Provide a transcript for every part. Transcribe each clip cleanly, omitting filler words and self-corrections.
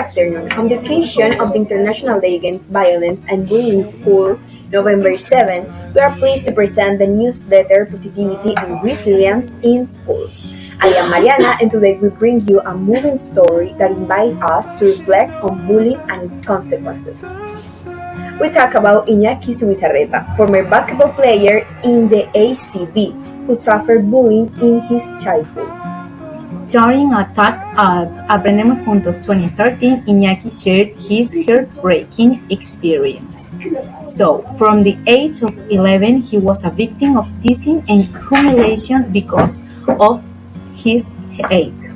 afternoon. On the occasion of the International Day Against Violence and Bullying in School, November 7, we are pleased to present the newsletter Positivity and Resilience in Schools. I am Mariana, and today we bring you a moving story that invites us to reflect on bullying and its consequences. We talk about Iñaki Zubizarreta, former basketball player in the ACB, who suffered bullying in his childhood. During a talk at Aprendemos Juntos 2013, Iñaki shared his heartbreaking experience. So, from the age of 11, he was a victim of teasing and humiliation because of his age.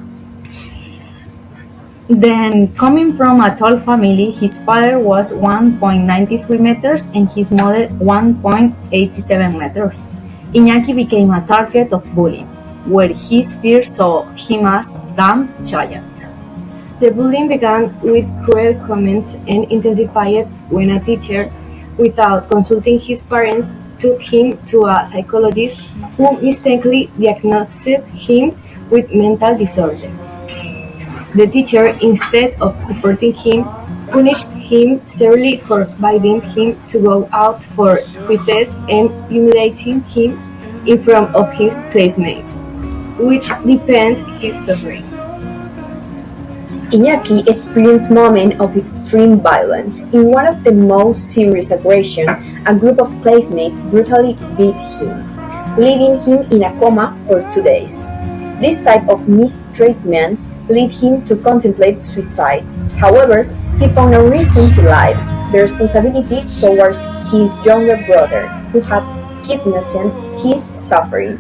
Then, coming from a tall family, his father was 1.93 meters and his mother 1.87 meters. Iñaki became a target of bullying, where his peers saw him as damn giant. The bullying began with cruel comments and intensified when a teacher, without consulting his parents, took him to a psychologist who mistakenly diagnosed him with mental disorder. The teacher, instead of supporting him, punished him severely, forbidding him to go out for recess and humiliating him in front of his classmates, which deepened his suffering. Iñaki experienced moments of extreme violence. In one of the most serious aggressions, a group of classmates brutally beat him, leaving him in a coma for 2 days. This type of mistreatment led him to contemplate suicide. However, he found a reason to live, the responsibility towards his younger brother, who had witnessed his suffering.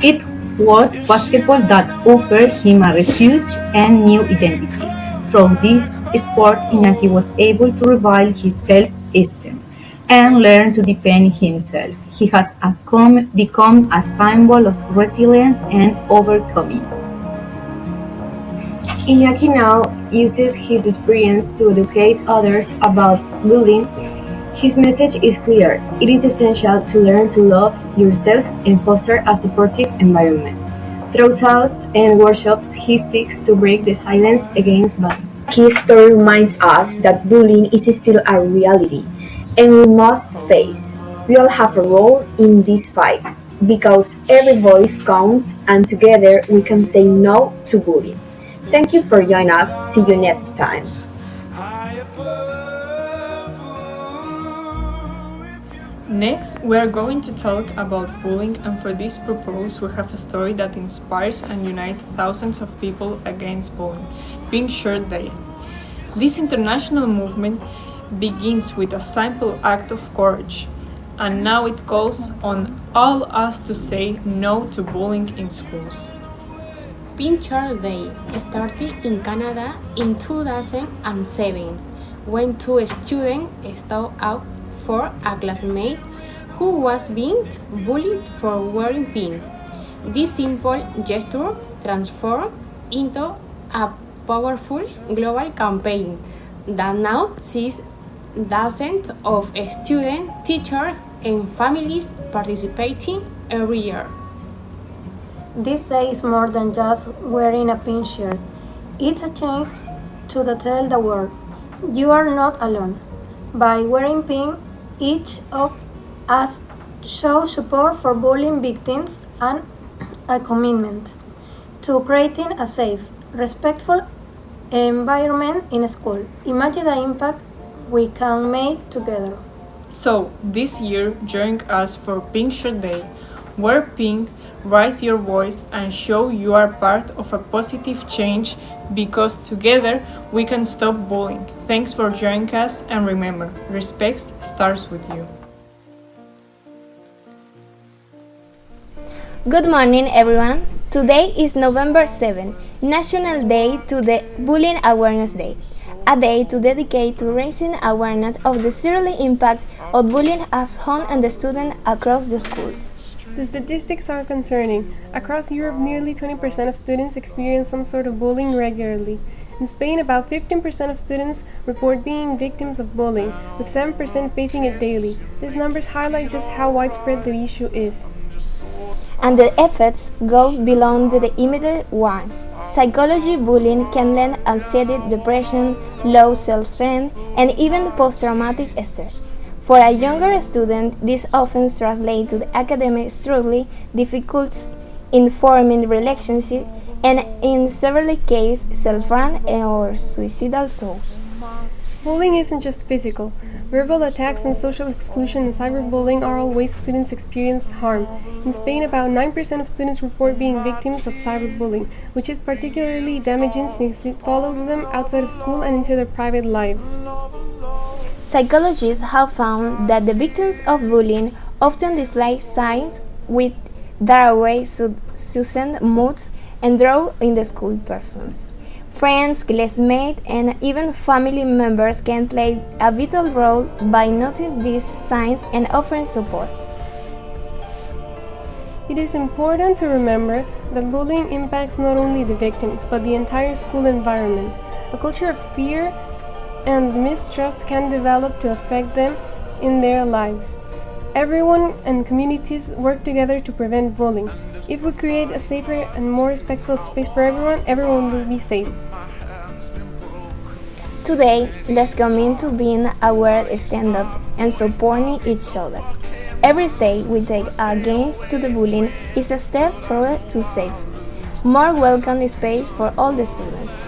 It was basketball that offered him a refuge and new identity. Through this sport, Iñaki was able to rebuild his self-esteem and learn to defend himself. He has become a symbol of resilience and overcoming. Iñaki now uses his experience to educate others about bullying. His message is clear: it is essential to learn to love yourself and foster a supportive environment. Through talks and workshops, he seeks to break the silence against bullying. His story reminds us that bullying is still a reality, and we must face. We all have a role in this fight, because every voice counts, and together we can say no to bullying. Thank you for joining us. See you next time. Next, we are going to talk about bullying, and for this purpose we have a story that inspires and unites thousands of people against bullying, Pink Shirt Day. This international movement begins with a simple act of courage, and now it calls on all us to say no to bullying in schools. Pink Shirt Day started in Canada in 2007 when two students stood out for a classmate who was being bullied for wearing pink. This simple gesture transformed into a powerful global campaign that now sees dozens of students, teachers, and families participating every year. This day is more than just wearing a pink shirt. It's a chance to tell the world, you are not alone. By wearing pink, each of us shows support for bullying victims and a commitment to creating a safe, respectful environment in school. Imagine the impact we can make together. So, this year, join us for Pink Shirt Day. Wear pink, raise your voice, and show you are part of a positive change, because together we can stop bullying. Thanks for joining us, and remember, respect starts with you. Good morning, everyone. Today is November 7, National Day to the Bullying Awareness Day, a day to dedicate to raising awareness of the serious impact of bullying at home and the students across the schools. The statistics are concerning. Across Europe, nearly 20% of students experience some sort of bullying regularly. In Spain, about 15% of students report being victims of bullying, with 7% facing it daily. These numbers highlight just how widespread the issue is. And the effects go beyond the immediate one. Psychology bullying can lead to anxiety, depression, low self-esteem, and even post-traumatic stress. For a younger student, this often translates to the academic struggle, difficulties in forming relationships, and in several cases, self-harm or suicidal thoughts. Bullying isn't just physical. Verbal attacks and social exclusion and cyberbullying are all ways students experience harm. In Spain, about 9% of students report being victims of cyberbullying, which is particularly damaging since it follows them outside of school and into their private lives. Psychologists have found that the victims of bullying often display signs with that are ways to send moods and draw in the school performance. Friends, classmates, and even family members can play a vital role by noting these signs and offering support. It is important to remember that bullying impacts not only the victims, but the entire school environment. A culture of fear and mistrust can develop to affect them in their lives. Everyone and communities work together to prevent bullying. If we create a safer and more respectful space for everyone, everyone will be safe. Today, let's commit to being aware, stand up, and supporting each other. Every step we take against the bullying is a step toward to safe, more welcome space for all the students.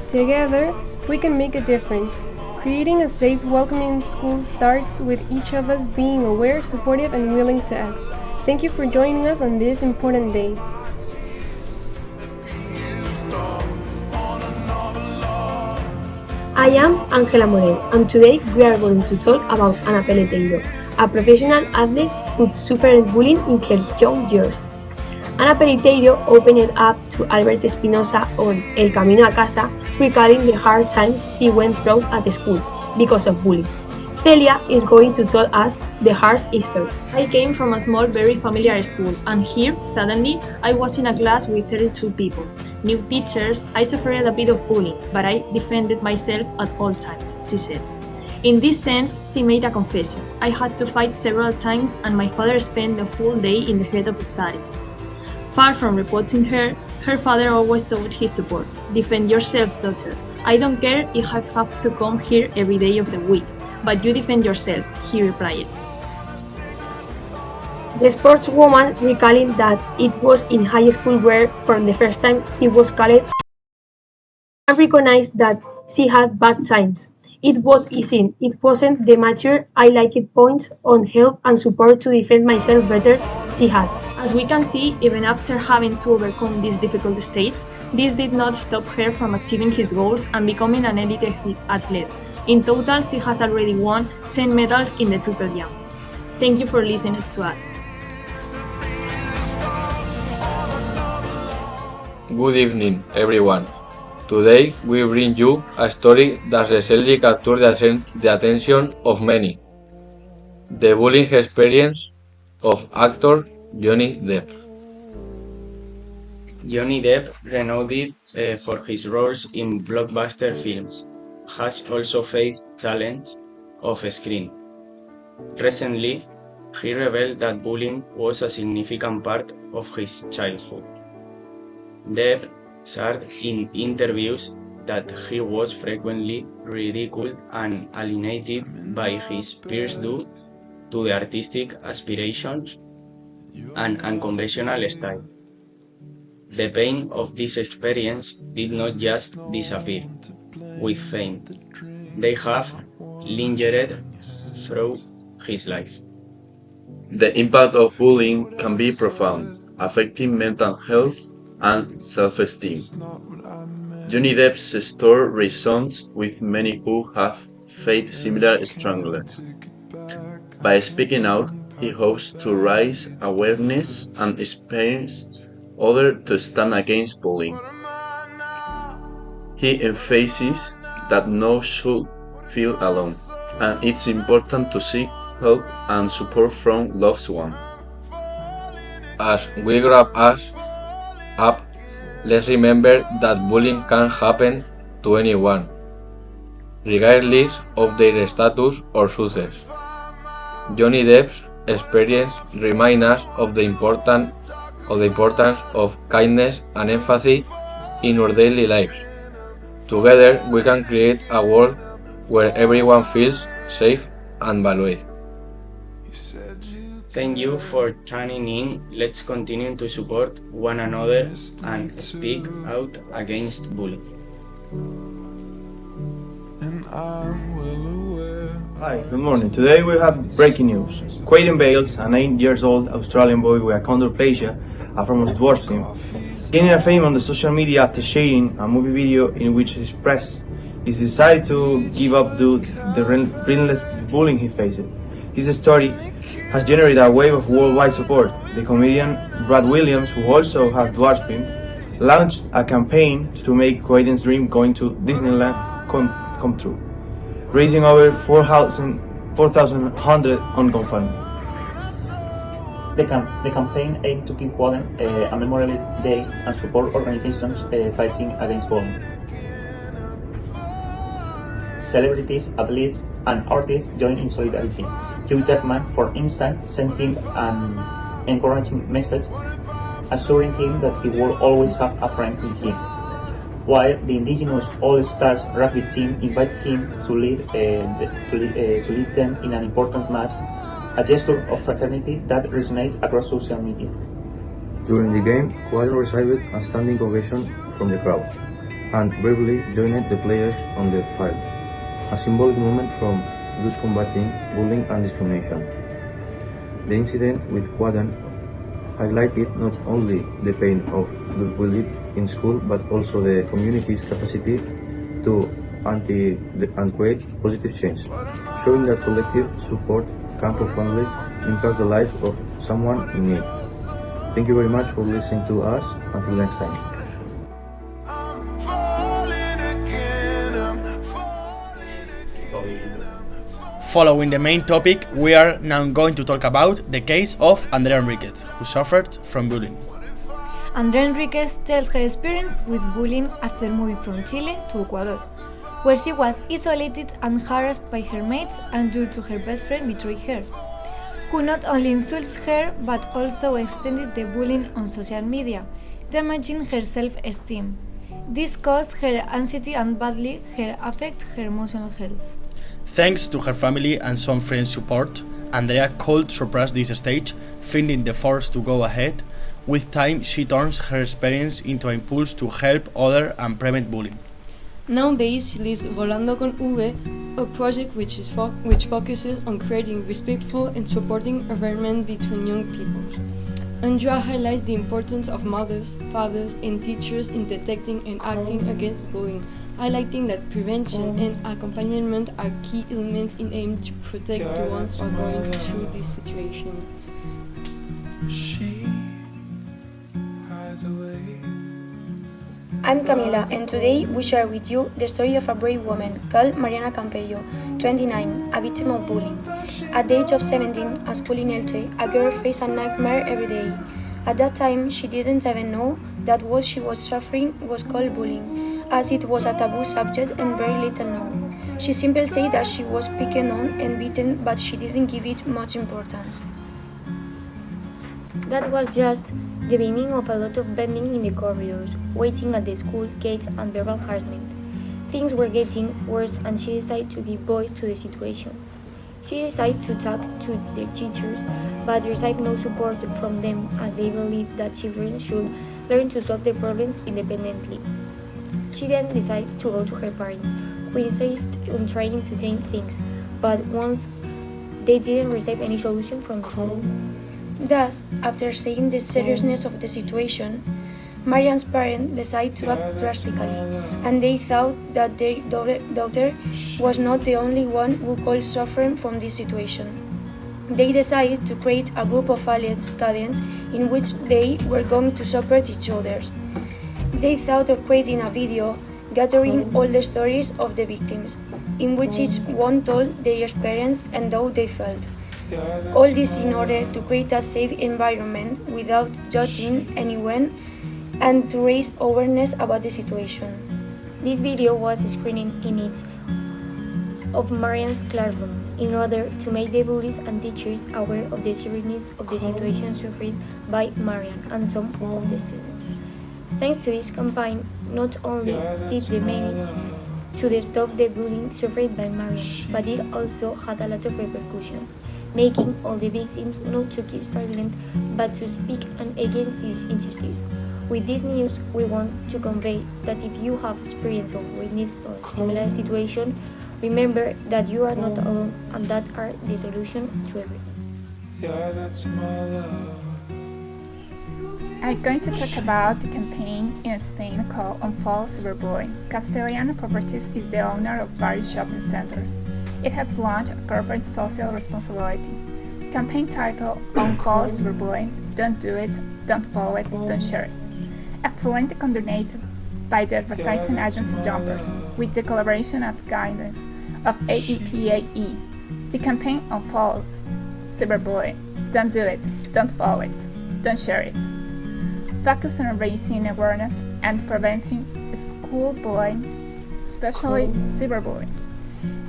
Together, we can make a difference. Creating a safe, welcoming school starts with each of us being aware, supportive, and willing to act. Thank you for joining us on this important day. I am Ángela Morel, and today we are going to talk about Ana Peleteiro, a professional athlete who suffered bullying in her young years. Ana Peleteiro opened up to Albert Espinosa on El Camino a Casa, recalling the hard times she went through at school because of bullying. Celia is going to tell us the hard history. I came from a small, very familiar school, and here, suddenly, I was in a class with 32 people. New teachers, I suffered a bit of bullying, but I defended myself at all times, she said. In this sense, she made a confession. I had to fight several times, and my father spent the whole day in the head of studies. Far from reporting her, her father always showed his support. Defend yourself, daughter. I don't care if I have to come here every day of the week, but you defend yourself, he replied. The sportswoman recalling that it was in high school where, for the first time, she was called and recognized that she had bad times. It was easy, it wasn't the mature, I liked points on help and support to defend myself better she had. As we can see, even after having to overcome these difficult states, this did not stop her from achieving his goals and becoming an elite athlete. In total, she has already won 10 medals in the triple jump. Thank you for listening to us. Good evening, everyone. Today we bring you a story that recently captured the attention of many. The bullying experience of actor Johnny Depp. Johnny Depp, renowned for his roles in blockbuster films, has also faced challenge off screen. Recently, he revealed that bullying was a significant part of his childhood. Depp shared in interviews that he was frequently ridiculed and alienated by his peers due to the artistic aspirations and unconventional style. The pain of this experience did not just disappear with fame. They have lingered through his life. The impact of bullying can be profound, affecting mental health and self-esteem. Johnny Depp's story resonates with many who have faced similar struggles. By speaking out, he hopes to raise awareness and inspire others to stand against bullying. He emphasizes that no one should feel alone, and it's important to seek help and support from loved ones. As we grow up, let's remember that bullying can happen to anyone, regardless of their status or success. Johnny Depp's experience reminds us of the importance of the importance of kindness and empathy in our daily lives. Together, we can create a world where everyone feels safe and valued. Thank you for tuning in. Let's continue to support one another and speak out against bullying. Hi, good morning. Today we have breaking news. Quaden Bales, an 8-year-old Australian boy with achondroplasia, a form of dwarfism, gaining a fame on the social media after sharing a movie video in which he expressed his desire to give up due to the relentless bullying he faced. His story has generated a wave of worldwide support. The comedian Brad Williams, who also has dwarfism, launched a campaign to make Quaden's dream going to Disneyland come true, raising over $4,100 on GoFundMe. The campaign aimed to give Quaden a memorable day and support organizations fighting against bullying. Celebrities, athletes, and artists joined in solidarity. Hugh Jackman, for instance, sent him an encouraging message, assuring him that he will always have a friend in him. While the Indigenous All-Stars rugby team invited him to lead them in an important match, a gesture of fraternity that resonates across social media. During the game, Quaden received a standing ovation from the crowd and bravely joined the players on the field, a symbolic moment from those combating bullying and discrimination. The incident with Quaden highlighted not only the pain of those bullied in school but also the community's capacity to create positive change, showing that collective support can profoundly impact the life of someone in need. Thank you very much for listening to us. Until next time. Following the main topic, we are now going to talk about the case of Andrea Enriquez, who suffered from bullying. Andrea Enriquez tells her experience with bullying after moving from Chile to Ecuador, where she was isolated and harassed by her mates and due to her best friend betraying her, who not only insults her but also extended the bullying on social media, damaging her self-esteem. This caused her anxiety and badly affect her emotional health. Thanks to her family and some friends' support, Andrea could surpass this stage, finding the force to go ahead. With time, she turns her experience into an impulse to help others and prevent bullying. Nowadays, she leads Volando con V, a project which focuses on creating respectful and supporting environment between young people. Andrea highlights the importance of mothers, fathers, and teachers in detecting and acting against bullying, highlighting that prevention and accompaniment are key elements in aim to protect the ones who are going through this situation. I'm Camila, and today we share with you the story of a brave woman called Mariana Campello, 29, a victim of bullying. At the age of 17, at school in Elche, a girl faced a nightmare every day. At that time, she didn't even know that what she was suffering was called bullying, as it was a taboo subject and very little known. She simply said that she was picked on and beaten, but she didn't give it much importance. That was just the beginning of a lot of bending in the corridors, waiting at the school gates and verbal harassment. Things were getting worse and she decided to give voice to the situation. She decided to talk to the teachers, but received no support from them as they believed that children should learn to solve their problems independently. She then decided to go to her parents, who insisted on trying to change things, but once they didn't receive any solution from the school. Thus, after seeing the seriousness of the situation, Marian's parents decided to act drastically, and they thought that their daughter was not the only one who could suffer from this situation. They decided to create a group of allied students in which they were going to support each other. They thought of creating a video gathering all the stories of the victims, in which each one told their experience and how they felt. All this in order to create a safe environment without judging anyone and to raise awareness about the situation. This video was screened in its of Marian's classroom in order to make the bullies and teachers aware of the seriousness of the situation suffered by Marian and some of the students. Thanks to this campaign, not only did they manage to stop the bullying suffered by Marian, but it also had a lot of repercussions, making all the victims not to keep silent but to speak against this injustice. With this news, we want to convey that if you have experienced or witnessed a similar situation, remember that you are not alone and that are the solution to everything. I'm going to talk about the campaign in Spain called Unfollow Cyberbullying. Castellana Properties is the owner of various shopping centers. It has launched a corporate social responsibility. The campaign title Unfollow Cyberbullying, Don't Do It, Don't Follow It, Don't Share It. Excellently coordinated by the advertising agency Jumpers with the collaboration and guidance of AEPAE. The campaign unfollows cyberbullying. Don't do it, don't follow it, don't share it. Focus on raising awareness and preventing school bullying, especially cyberbullying.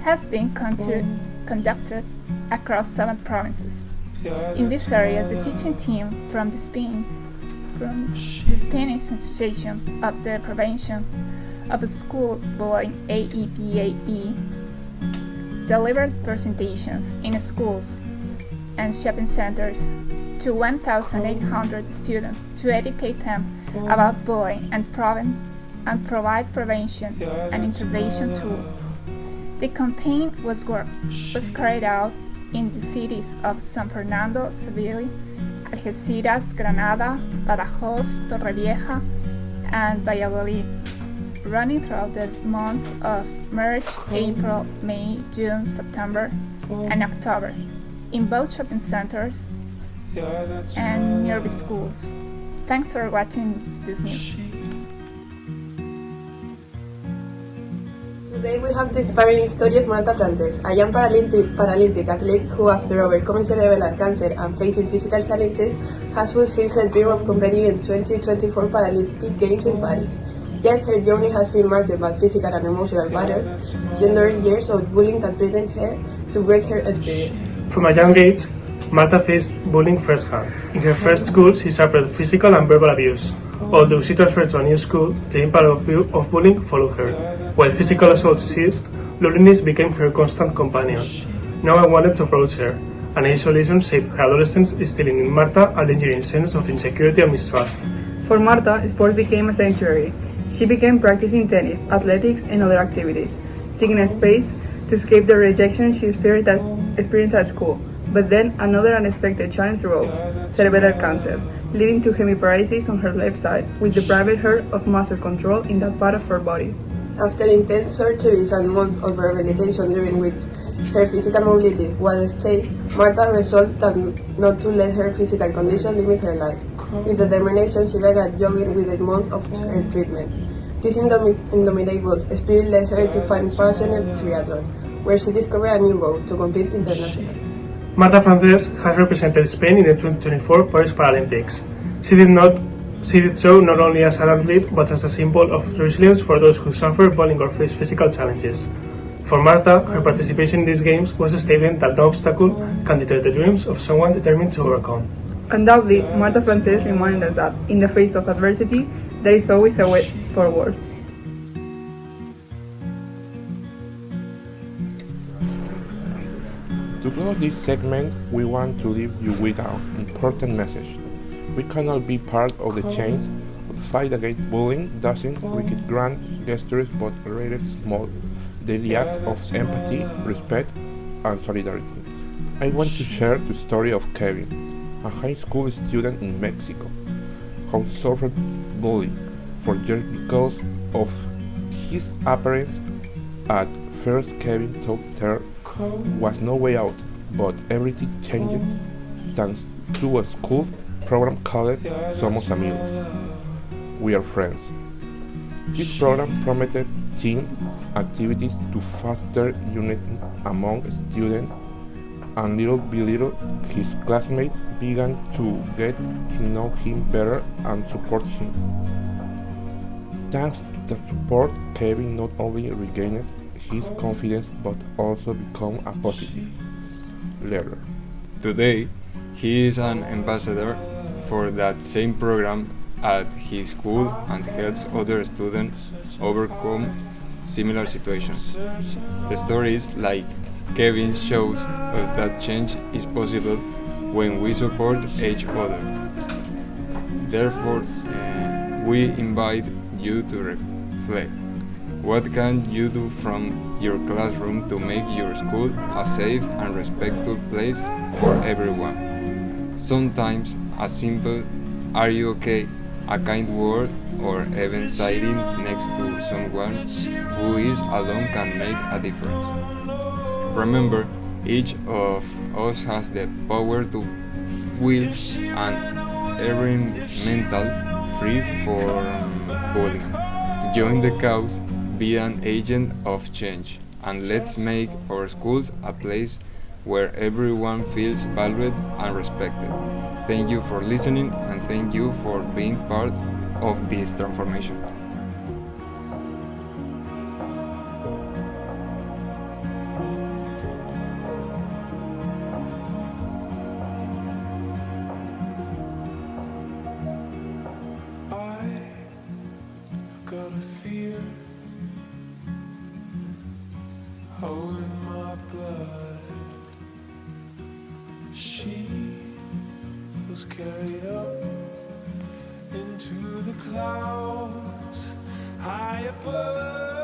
Has been conducted across 7 provinces. In these areas, the teaching team from the Spanish Association of the Prevention of School Bullying AEPAE delivered presentations in schools and shopping centers to 1,800 students to educate them about bullying and provide prevention and intervention tools. The campaign was carried out in the cities of San Fernando, Seville, Algeciras, Granada, Badajoz, Torrevieja, and Valladolid, running throughout the months of March, April, May, June, September, and October, in both shopping centers and nearby schools. Thanks for watching this news. Today we have the inspiring story of Marta Frances, a young Paralympic athlete who, after overcoming cerebral cancer and facing physical challenges, has fulfilled her dream of competing in 2024 Paralympic Games in Paris. Yet her journey has been marked by physical and emotional battles, she endured years of bullying that threatened her to break her spirit. From a young age, Marta faced bullying firsthand. In her first school, she suffered physical and verbal abuse. Although she transferred to a new school, the impact of bullying followed her. While physical assault ceased, loneliness became her constant companion. No one wanted to approach her, and isolation shaped her adolescence, instilling in Marta a lingering sense of insecurity and mistrust. For Marta, sports became a sanctuary. She began practicing tennis, athletics, and other activities, seeking a space to escape the rejection she experienced at school. But then another unexpected challenge arose: cerebral cancer, leading to hemiparalysis on her left side, which deprived her of muscle control in that part of her body. After intense surgeries and months of rehabilitation during which her physical mobility was at stake, Marta resolved not to let her physical condition limit her life. With determination, she began jogging within months of her treatment. This indomitable spirit led her to find passion in triathlon, where she discovered a new goal: to compete internationally. Marta Frances has represented Spain in the 2024 Paris Paralympics. She did so not only as an athlete, but as a symbol of resilience for those who suffer bullying or face physical challenges. For Marta, her participation in these games was a statement that no obstacle can deter the dreams of someone determined to overcome. Undoubtedly, Marta Frances reminded us that, in the face of adversity, there is always a way forward. To close this segment, we want to leave you with an important message. We cannot be part of the change. The fight against bullying doesn't require grand gestures but rather small, daily acts of empathy, respect, and solidarity. I want to share the story of Kevin, a high school student in Mexico, who suffered bullying for years because of his appearance. At first, Kevin thought there was no way out, but everything changed thanks to a school program called Somos Amigos. We are friends. This program promoted team activities to foster unity among students, and little by little his classmates began to get to know him better and support him. Thanks to the support, Kevin not only regained his confidence but also become a positive learner. Today, he is an ambassador for that same program at his school and helps other students overcome similar situations. The stories like Kevin shows us that change is possible when we support each other. Therefore, we invite you to reflect. What can you do from your classroom to make your school a safe and respectful place for everyone? Sometimes a simple "Are you okay?" a kind word, or even sitting next to someone who is alone can make a difference. Remember, each of us has the power to will and earn mental free from bullying. Join the cause, be an agent of change, and let's make our schools a place where everyone feels valued and respected. Thank you for listening, and thank you for being part of this transformation. Got a fear in my blood. She was carried up into the clouds high above.